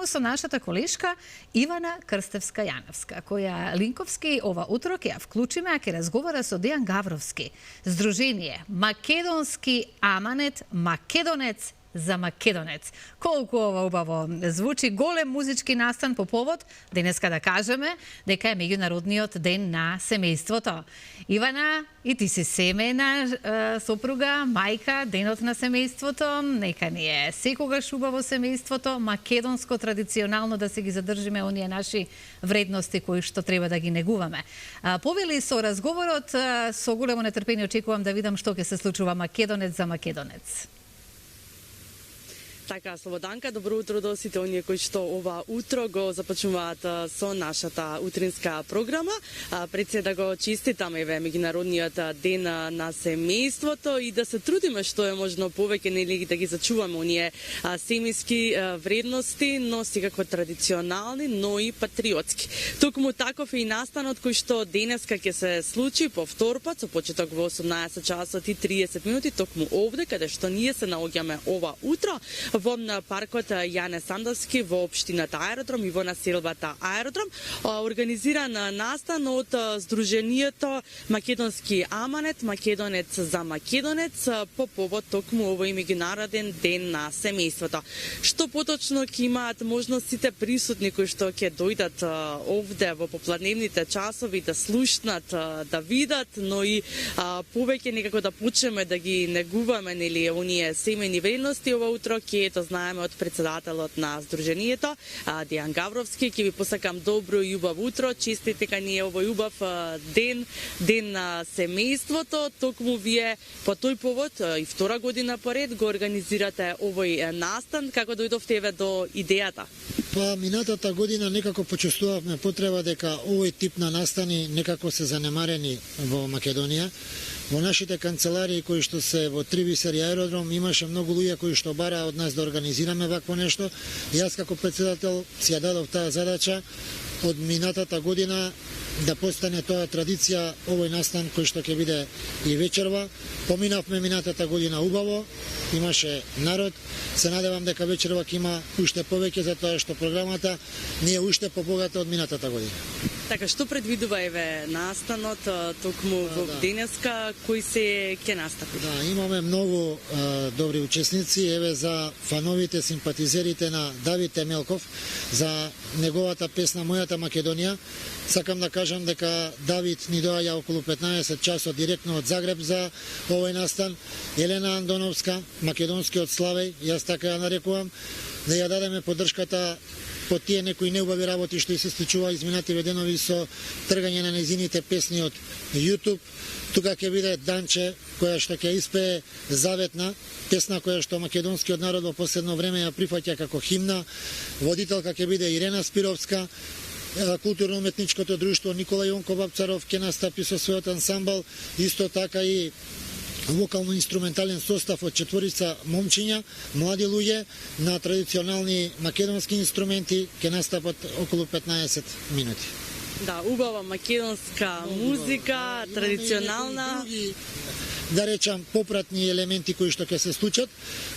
со нашата колешка Ивана Крстевска-Јановска, која линковски ова утрок ја вклучиме, а ќе разговара со Дејан Гавровски. Здружение Македонски аманет Македонец за македонец. Колку ова убаво звучи, голем музички настан по повод, денеска да кажеме, дека е меѓународниот ден на семејството. Ивана, и ти си семејна сопруга, мајка, денот на семејството, нека ни е секогаш убаво семејството, македонско, традиционално да се ги задржиме оние наши вредности кои што треба да ги негуваме. Повели со разговорот, со големо нетрпение очекувам да видам што ќе се случува македонец за македонец. Така, Слободанка, добро утро до сите оние кои што ова утро го започнуваат со нашата утринска програма. Пред се да го честитаме меѓународниот ден на семејството и да се трудиме што е можно повеќе, нели, да ги зачуваме оние семејски вредности, но секако традиционални, но и патриотски. Токму таков е и настанот кој што денеска ќе се случи повторпат со почеток во 18 часот и 30 минути, токму овде каде што ние се наоѓаме ова утро во паркот Јане Сандовски во општината Аеродром и во населбата Аеродром, организиран настан од Здруженијето Македонски аманет Македонец за македонец по повод токму овој меѓународен ден на семејството. Што поточно ќе имаат можност сите присутни кои што ќе дојдат овде во попладневните часови да слушнат, да видат, но и повеќе некако да почнеме да ги негуваме, нели, оние семејни вредности ова утро, ќе то знаеме од председателот на Здруженијето, Дејан Гавровски. Ќе ви посакам добро и убаво утро, честит дека ни е овој убав ден на семејството. Токму вие по тој повод и втора година поред го организирате овој настан. Како дојдовте до идејата? Па минатата година некако почувствувавме потреба дека овој тип на настани некако се занемарени во Македонија. Во нашите канцеларии кои што се во Трибисер и Аеродром имаше многу луѓе кои што бараа од нас да организираме вакво нешто. Јас како председател си ја дадов таа задача од минатата година да постане тоа традиција, овој настан кој што ќе биде и вечерва. Поминавме минатата година убаво, имаше народ. Се надевам дека вечерва ќе има уште повеќе, затоа што програмата ни е уште побогата од минатата година. Така, што предвидува настанот токму во денеска, кои се ќе настапи? Да, имаме многу добри учесници, за фановите, симпатизерите на Давид Темелков, за неговата песна Мојата Македонија. Сакам да кажам дека Давид ни доаѓа околу 15 часот директно од Загреб за овој настан. Елена Андоновска, македонскиот Славеј, јас така ја нарекувам, да ја дадеме поддршката по тие некои неубави работи што и се случува изминативе денови со тргање на нејзините песни од YouTube. Тука ќе биде Данче, која што ќе испее заветна песна која што македонскиот народ во последно време ја прифаќа како химна. Водителка ќе биде Ирена Спировска. Културно-уметничкото друштво Никола Јонко Бапцаров ќе настапи со својот ансамбл, исто така и вокално-инструментален состав од 4 момчиња, млади луѓе на традиционални македонски инструменти ќе настапат околу 15 минути. Да, убава македонска музика, традиционална. Да речам, попратни елементи кои што ќе се случат,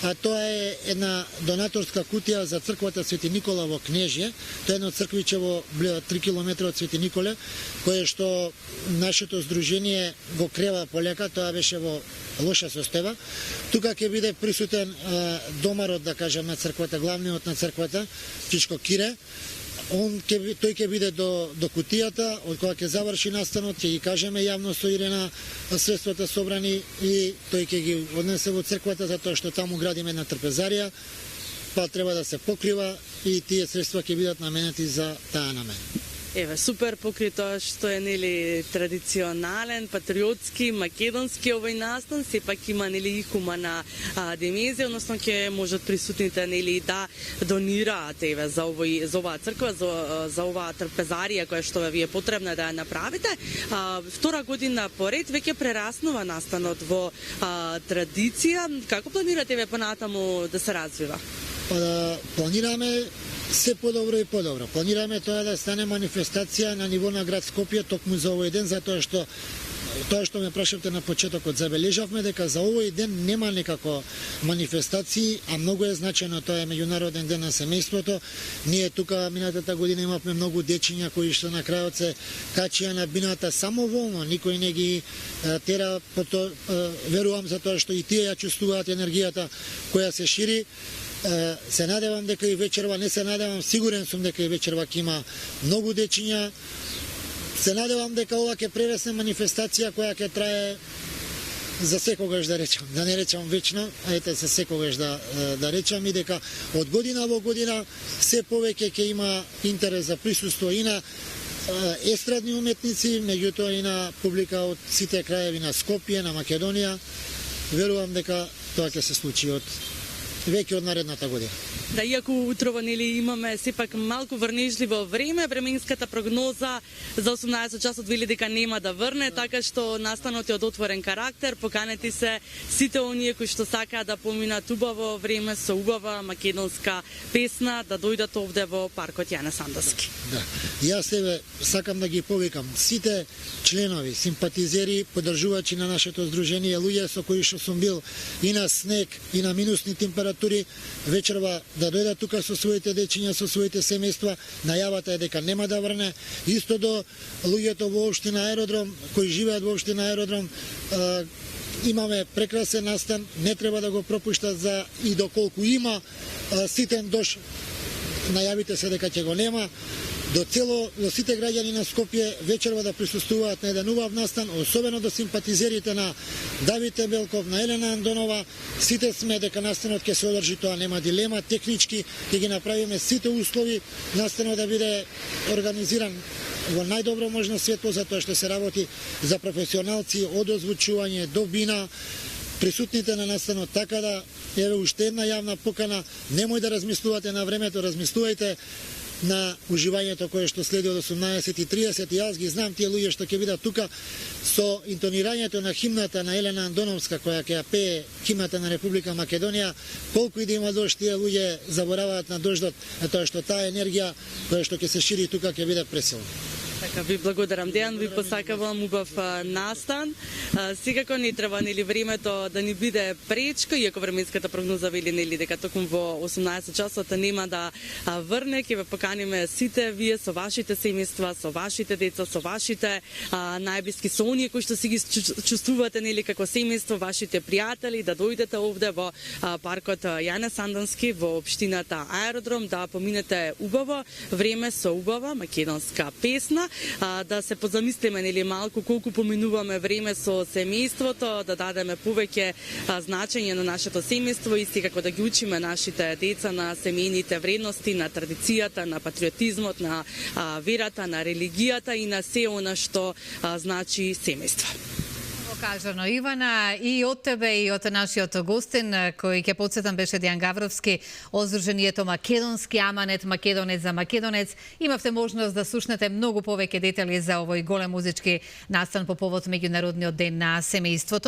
а тоа е една донаторска кутија за црквата Свети Никола во Кнежје. Тоа е едно црквиче во 3 километри од Свети Николе, кое што нашето здружение го крева полека, тоа беше во лоша состојба. Тука ќе биде присутен домарот, да кажам, на црквата, главниот на црквата, Чичко Кире. Тој ќе биде до кутијата, од која ќе заврши настанот, ќе ги кажеме јавно со Ирена средствата собрани и тој ќе ги однесе во црквата, затоа што таму градиме една трпезарија, па треба да се покрива и тие средства ќе бидат наменети за таа намена. Супер покри тоа што е, нели, традиционален, патриотски, македонски овој настан, сепак има, нели, и хумана демезија, односно ќе можат присутните, нели, да донираат за оваа црква, за оваа трпезарија која што ви е потребна да ја направите. Втора година поред веќе прераснува настанот во традиција. Како планирате понатаму да се развива? Планираме се подобро и подобро. Планираме тоа да стане манифестација на ниво на град Скопје токму за овој ден, затоа што тоа што ме прашавте на почетокот, забележавме дека за овој ден нема некако манифестации, а многу е значено, тоа е меѓународен ден на семејството. Ние тука минатата година имавме многу дечиња кои што на крајот се качија на бината самоволно, никој не ги тера, верувам за тоа што и тие ја чувствуваат енергијата која се шири. Се надевам дека и вечерва, не се надевам, сигурен сум дека и вечерва ќе има многу дечиња. Се надевам дека ова ќе прерасне манифестација која ќе трае за секогаш, да речам, да не речам вечно, а ете за секогаш да речам, и дека од година во година се повеќе ќе има интерес за присуство и на естрадни уметници, меѓутоа и на публика од сите краеви на Скопје, на Македонија. Верувам дека тоа ќе се случи веќе од наредната година. Да, иако утрово нели имаме сепак малку врнежливо време, временската прогноза за 18 часот вели дека нема да врне, така што настанот е од отворен карактер. Поканети се сите оние кои што сакаат да поминат убаво време со убава македонска песна да дојдат овде во паркот Јане Сандовски. Да. Јас себе сакам да ги повикам сите членови, симпатизери, поддржувачи на нашето здружение, луѓе со кои што сум бил и на снег и на минусни температури, вечерва да дојдат тука со своите дечиња, со своите семејства. Најавата е дека нема да врне. Исто до луѓето во општина Аеродром, кои живеат во општина Аеродром, имаме прекрасен настан, не треба да го пропуштат за и доколку има ситен дош, најавите се дека ќе го нема. До сите граѓани на Скопје вечерва да присуствуваат на еден убав настан, особено до симпатизерите на Давид Темелков, на Елена Андонова. Сите сме дека настанот ќе се одржи, тоа нема дилема, технички ќе ги направиме сите услови настанот да биде организиран во најдобро можно светло, затоа што се работи за професионалци од озвучување до бина, присутните на настанот, така да еве уште една јавна покана, немој да размислувате на времето, размислувајте на уживањето кое што следи од 18:30. Јас ги знам тие луѓе што ќе бидат тука со интонирањето на химната на Елена Андоновска, која ќе ја пее химната на Република Македонија. Колку и да има дожд, тие луѓе забораваат на дождот, тоа што таа енергија која што ќе се шири тука ќе биде пресилна. Така, ви благодарам, Дејан, ви посакавам убав настан. Секако не треба нели времето да ни биде пречка, иако временската прогноза вели нели дека токму во 18 часот нема да врне, ќе ве поканиме сите вие со вашите семејства, со вашите деца, со вашите најблиски, со оние кои што си ги чувствувате нели како семејство, вашите пријатели, да дојдете овде во паркот Јане Сандовски во општината Аеродром, да поминете убаво време со убава македонска песна. Да се позамислиме нели малку колку поминуваме време со семејството, да дадеме повеќе значење на нашето семејство и како да ги учиме нашите деца на семејните вредности, на традицијата, на патриотизмот, на верата, на религијата и на се она што значи семејство. Кажано, Ивана, и од тебе и од нашиот гостин, кој ќе подсетам беше Дејан Гавровски од Здруженијето Македонски аманет, македонец за македонец. Имавте можност да слушнете многу повеќе детали за овој голем музички настан по повод меѓународниот ден на семејството.